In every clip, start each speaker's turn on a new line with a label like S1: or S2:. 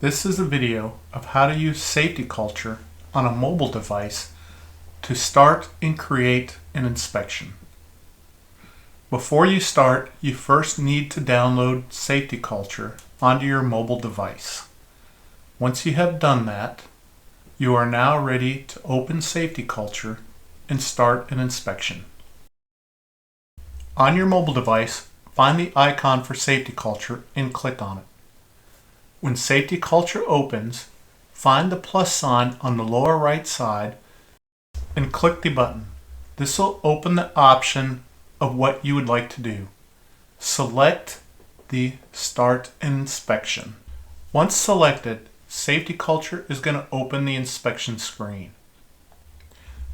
S1: This is a video of how to use Safety Culture on a mobile device to start and create an inspection. Before you start, you first need to download Safety Culture onto your mobile device. Once you have done that, you are now ready to open Safety Culture and start an inspection. On your mobile device, find the icon for Safety Culture and click on it. When Safety Culture opens, find the plus sign on the lower right side and click the button. This will open the option of what you would like to do. Select the Start Inspection. Once selected, Safety Culture is going to open the inspection screen.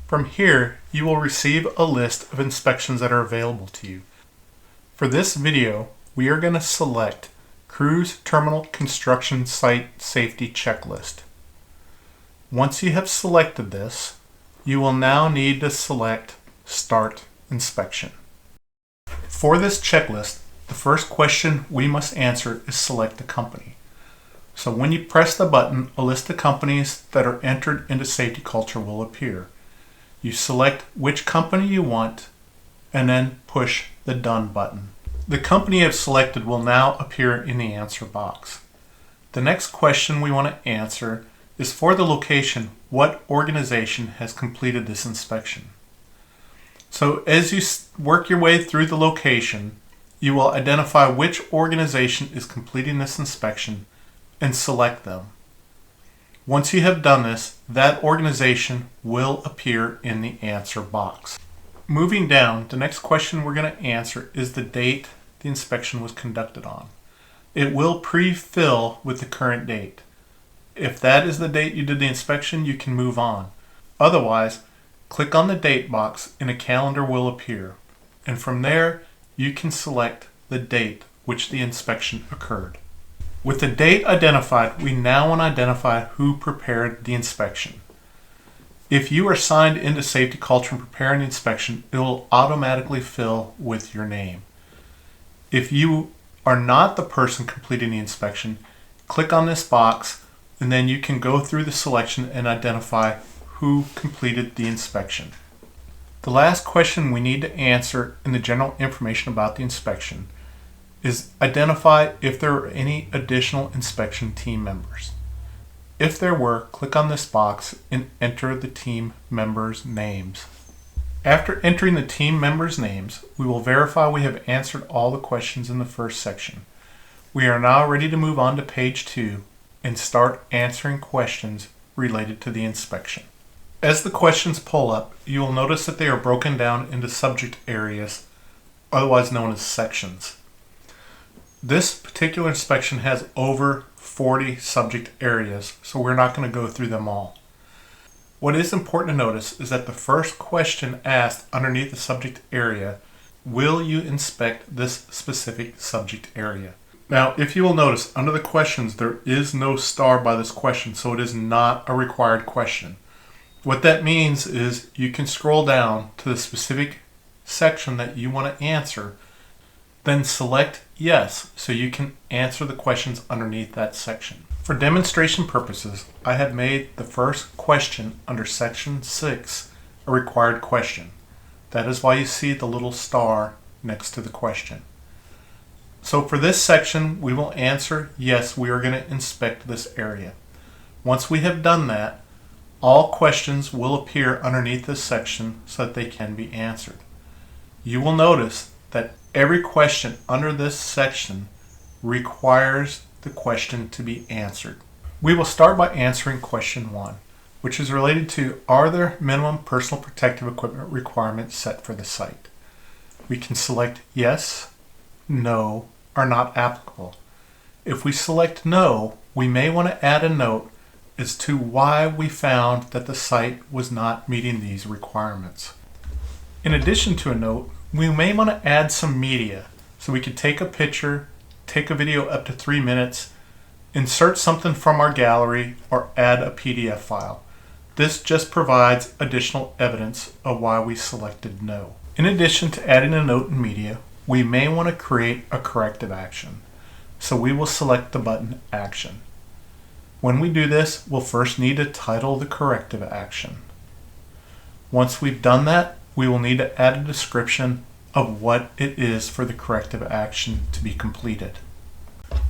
S1: From here, you will receive a list of inspections that are available to you. For this video, we are going to select Cruise Terminal Construction Site Safety Checklist. Once you have selected this, you will now need to select Start Inspection. For this checklist, the first question we must answer is select a company. So when you press the button, a list of companies that are entered into Safety Culture will appear. You select which company you want and then push the Done button. The company you have selected will now appear in the answer box. The next question we want to answer is for the location, what organization has completed this inspection? So as you work your way through the location, you will identify which organization is completing this inspection and select them. Once you have done this, that organization will appear in the answer box. Moving down, the next question we're going to answer is the date the inspection was conducted on. It will pre-fill with the current date. If that is the date you did the inspection, you can move on. Otherwise, click on the date box and a calendar will appear. And from there, you can select the date which the inspection occurred. With the date identified, we now want to identify who prepared the inspection. If you are signed into Safety Culture and preparing the inspection, it will automatically fill with your name. If you are not the person completing the inspection, click on this box and then you can go through the selection and identify who completed the inspection. The last question we need to answer in the general information about the inspection is identify if there are any additional inspection team members. If there were, click on this box and enter the team members' names. After entering the team members' names, we will verify we have answered all the questions in the first section. We are now ready to move on to page 2 and start answering questions related to the inspection. As the questions pull up, you will notice that they are broken down into subject areas, otherwise known as sections. This particular inspection has over 40 subject areas, so we're not going to go through them all. What is important to notice is that the first question asked underneath the subject area, will you inspect this specific subject area? Now, if you will notice, under the questions, there is no star by this question, so it is not a required question. What that means is you can scroll down to the specific section that you want to answer, then select yes, so you can answer the questions underneath that section. For demonstration purposes, I have made the first question under section 6 a required question. That is why you see the little star next to the question. So for this section, we will answer yes, we are going to inspect this area. Once we have done that, all questions will appear underneath this section so that they can be answered. You will notice that every question under this section requires the question to be answered. We will start by answering question 1, which is related to, are there minimum personal protective equipment requirements set for the site? We can select yes, no, or not applicable. If we select no, we may want to add a note as to why we found that the site was not meeting these requirements. In addition to a note, we may want to add some media. So we could take a picture, take a video up to 3 minutes, insert something from our gallery, or add a PDF file. This just provides additional evidence of why we selected no. In addition to adding a note in media, we may want to create a corrective action. So we will select the button Action. When we do this, we'll first need to title the corrective action. Once we've done that, we will need to add a description of what it is for the corrective action to be completed.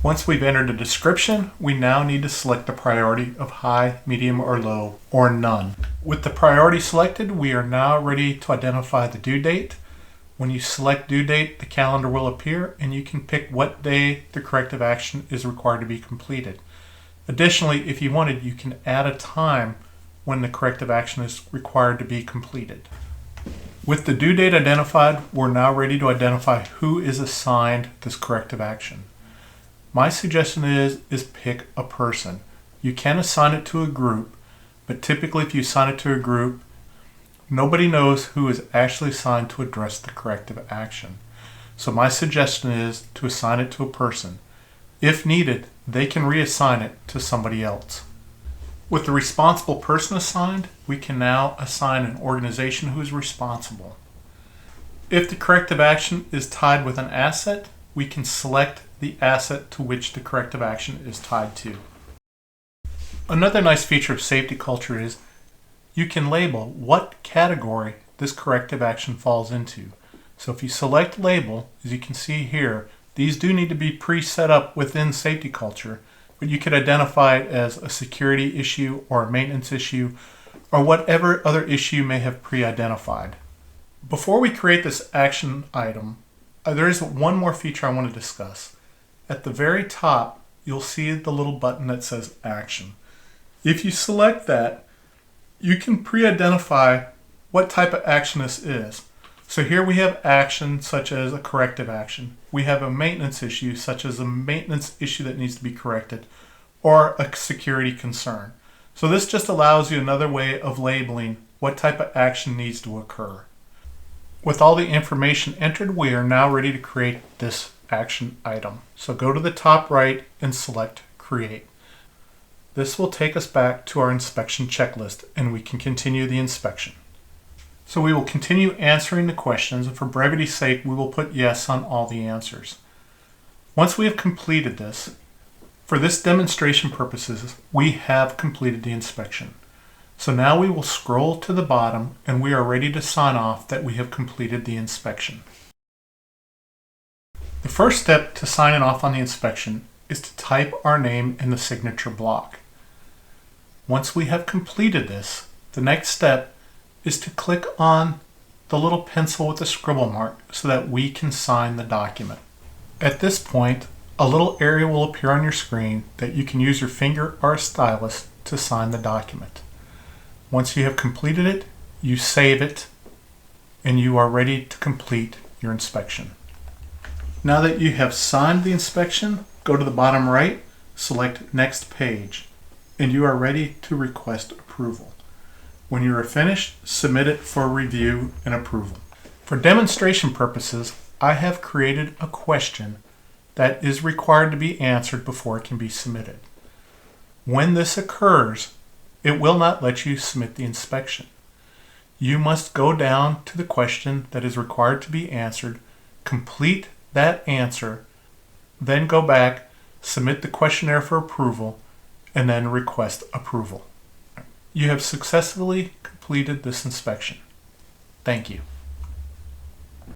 S1: Once we've entered a description, we now need to select the priority of high, medium, or low, or none. With the priority selected, we are now ready to identify the due date. When you select due date, the calendar will appear and you can pick what day the corrective action is required to be completed. Additionally, if you wanted, you can add a time when the corrective action is required to be completed. With the due date identified, we're now ready to identify who is assigned this corrective action. My suggestion is pick a person. You can assign it to a group, but typically if you assign it to a group, nobody knows who is actually assigned to address the corrective action. So my suggestion is to assign it to a person. If needed, they can reassign it to somebody else. With the responsible person assigned, we can now assign an organization who is responsible. If the corrective action is tied with an asset, we can select the asset to which the corrective action is tied to. Another nice feature of safety culture is you can label what category this corrective action falls into. So if you select label, as you can see here, these do need to be pre-set up within safety culture, but you could identify it as a security issue or a maintenance issue or whatever other issue you may have pre-identified. Before we create this action item, there is one more feature I want to discuss. At the very top, you'll see the little button that says action. If you select that, you can pre-identify what type of action this is. So here we have action such as a corrective action. We have a maintenance issue such as a maintenance issue that needs to be corrected or a security concern. So this just allows you another way of labeling what type of action needs to occur. With all the information entered, we are now ready to create this action item. So go to the top right and select Create. This will take us back to our inspection checklist and we can continue the inspection. So we will continue answering the questions, and for brevity's sake, we will put yes on all the answers. Once we have completed this, for this demonstration purposes, we have completed the inspection. So now we will scroll to the bottom and we are ready to sign off that we have completed the inspection. The first step to signing off on the inspection is to type our name in the signature block. Once we have completed this, the next step is to click on the little pencil with the scribble mark so that we can sign the document. At this point, a little area will appear on your screen that you can use your finger or a stylus to sign the document. Once you have completed it, you save it, and you are ready to complete your inspection. Now that you have signed the inspection, go to the bottom right, select Next Page, and you are ready to request approval. When you are finished, submit it for review and approval. For demonstration purposes, I have created a question that is required to be answered before it can be submitted. When this occurs, it will not let you submit the inspection. You must go down to the question that is required to be answered, complete that answer, then go back, submit the questionnaire for approval, and then request approval. You have successfully completed this inspection. Thank you.